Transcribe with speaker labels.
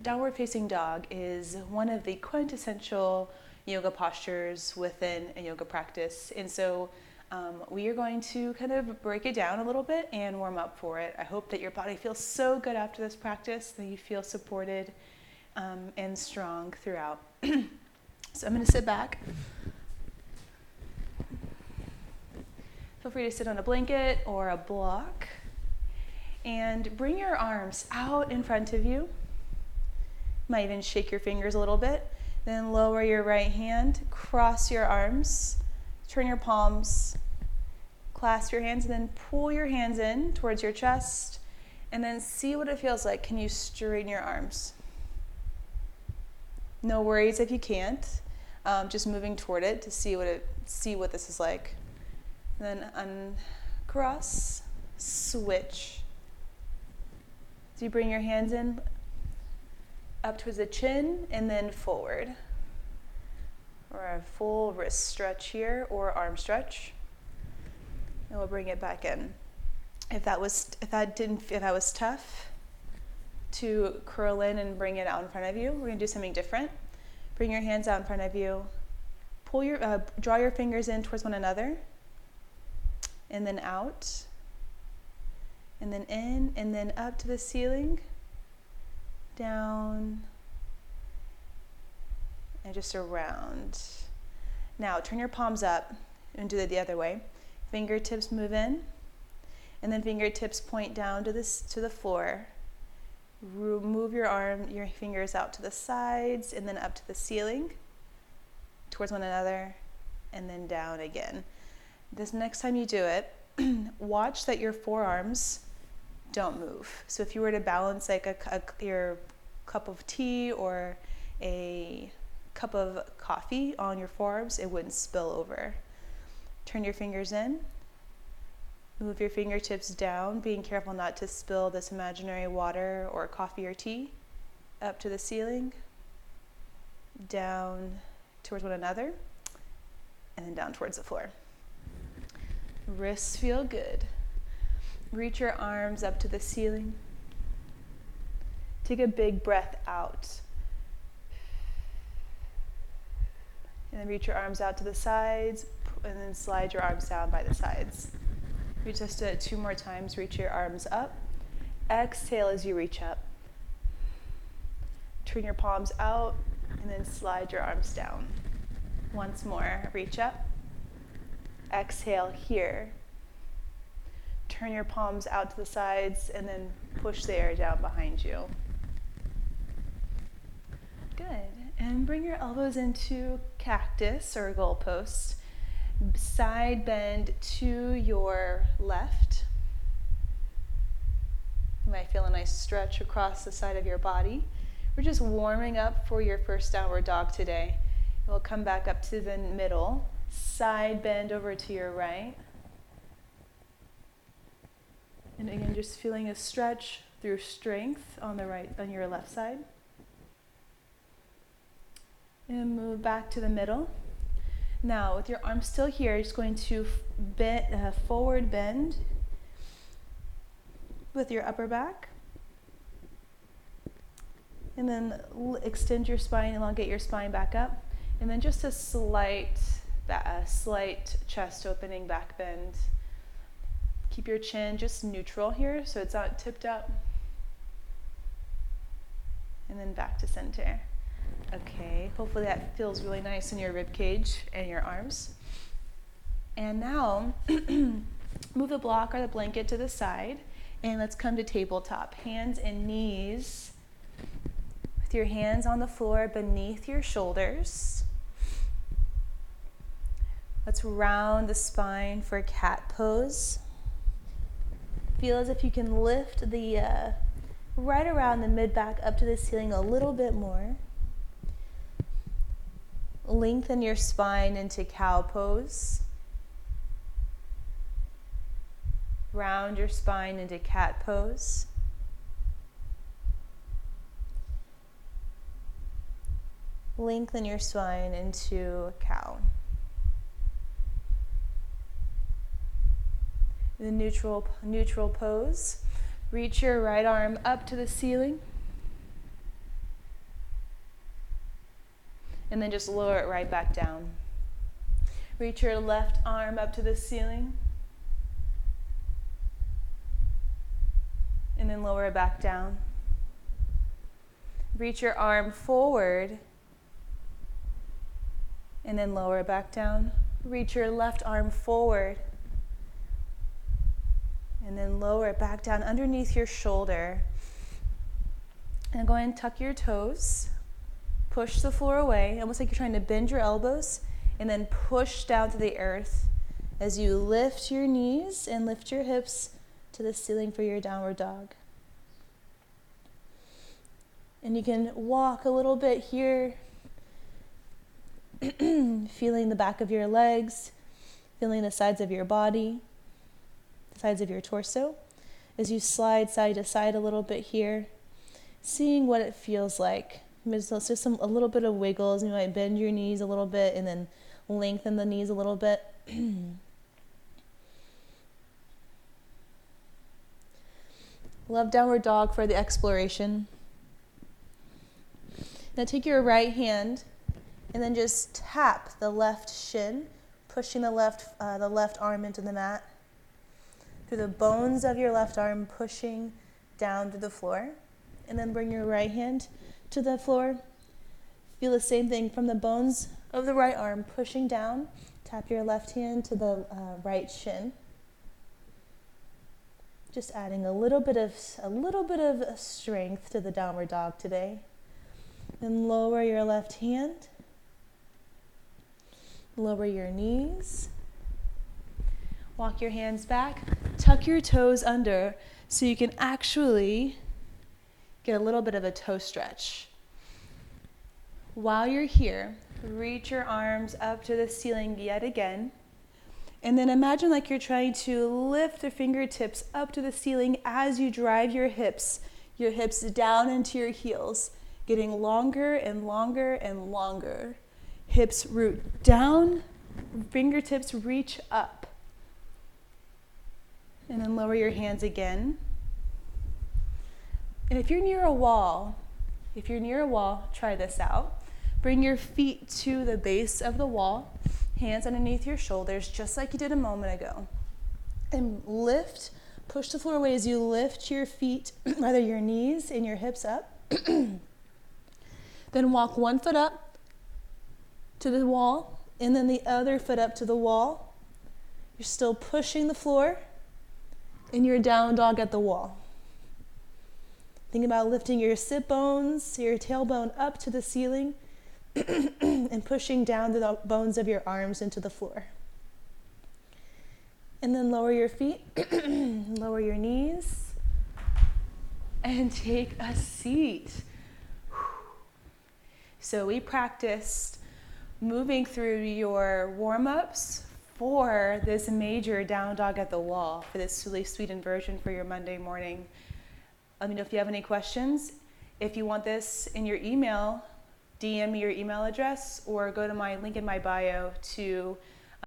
Speaker 1: Downward facing dog is one of the quintessential yoga postures within a yoga practice. And so we are going to kind of break it down a little bit and warm up for it. I hope that your body feels so good after this practice, that you feel supported and strong throughout. So I'm going to sit back. Feel free to sit on a blanket or a block and bring your arms out in front of you. Might even shake your fingers a little bit. Then lower your right hand, cross your arms, turn your palms, clasp your hands, and then pull your hands in towards your chest, and then see what it feels like. Can you straighten your arms? No worries if you can't. Just moving toward it to see what this is like. Then uncross, switch. So you bring your hands in up towards the chin and then forward. Or a full wrist stretch here or arm stretch. And we'll bring it back in. If that was tough to curl in and bring it out in front of you, we're going to do something different. Bring your hands out in front of you. Draw your fingers in towards one another. And then out. And then in, and then up to the ceiling. Down. And just around. Now turn your palms up and do it the other way. Fingertips move in, and then fingertips point down to the floor. Move your fingers out to the sides, and then up to the ceiling, towards one another, and then down again. This next time you do it, watch that your forearms don't move. So if you were to balance like your cup of tea or a cup of coffee on your forearms, it wouldn't spill over. Turn your fingers in. Move your fingertips down, being careful not to spill this imaginary water or coffee or tea. Up to the ceiling. Down towards one another. And then down towards the floor. Wrists feel good. Reach your arms up to the ceiling. Take a big breath out. And then reach your arms out to the sides, and then slide your arms down by the sides. We just do it 2 more times. Reach your arms up. Exhale as you reach up. Turn your palms out, and then slide your arms down. Once more, reach up. Exhale here. Turn your palms out to the sides, and then push the air down behind you. Good. And bring your elbows into cactus or goalpost. Side bend to your left. You might feel a nice stretch across the side of your body. We're just warming up for your first downward dog today. We'll come back up to the middle. Side bend over to your right. And again, just feeling a stretch through strength on your left side. And move back to the middle. Now, with your arms still here, you're just going to forward bend with your upper back. And then extend your spine, elongate your spine back up. And then just a slight chest opening, back bend. Keep your chin just neutral here, so it's not tipped up. And then back to center. Okay, hopefully that feels really nice in your rib cage and your arms. And now, move the block or the blanket to the side, and let's come to tabletop. Hands and knees, with your hands on the floor beneath your shoulders. Let's round the spine for cat pose. Feel as if you can lift the right around the mid-back up to the ceiling a little bit more. Lengthen your spine into cow pose. Round your spine into cat pose. Lengthen your spine into cow. The neutral pose. Reach your right arm up to the ceiling. And then just lower it right back down. Reach your left arm up to the ceiling. And then lower it back down. Reach your arm forward. And then lower it back down. Reach your left arm forward. And then lower it back down underneath your shoulder. And go ahead and tuck your toes. Push the floor away, almost like you're trying to bend your elbows, and then push down to the earth as you lift your knees and lift your hips to the ceiling for your downward dog. And you can walk a little bit here, feeling the back of your legs, feeling the sides of your body, the sides of your torso, as you slide side to side a little bit here, seeing what it feels like. There's just a little bit of wiggles. You might bend your knees a little bit and then lengthen the knees a little bit. Love downward dog for the exploration. Now take your right hand and then just tap the left shin, pushing the left arm into the mat. Through the bones of your left arm, pushing down to the floor. And then bring your right hand to the floor. Feel the same thing from the bones of the right arm, pushing down. Tap your left hand to the right shin. Just adding a little bit of strength to the downward dog today. Then lower your left hand. Lower your knees. Walk your hands back. Tuck your toes under so you can actually get a little bit of a toe stretch. While you're here, reach your arms up to the ceiling yet again. And then imagine like you're trying to lift the fingertips up to the ceiling as you drive your hips down into your heels, getting longer and longer and longer. Hips root down, fingertips reach up. And then lower your hands again. And if you're near a wall, try this out. Bring your feet to the base of the wall, hands underneath your shoulders, just like you did a moment ago. And lift, push the floor away as you lift your feet, either your knees and your hips up. Then walk one foot up to the wall, and then the other foot up to the wall. You're still pushing the floor, and you're down dog at the wall. Think about lifting your sit bones, your tailbone up to the ceiling, and pushing down the bones of your arms into the floor. And then lower your feet, lower your knees, and take a seat. So we practiced moving through your warm-ups for this major down dog at the wall, for this really sweet inversion for your Monday morning. Let me know if you have any questions. If you want this in your email, DM me your email address or go to my link in my bio to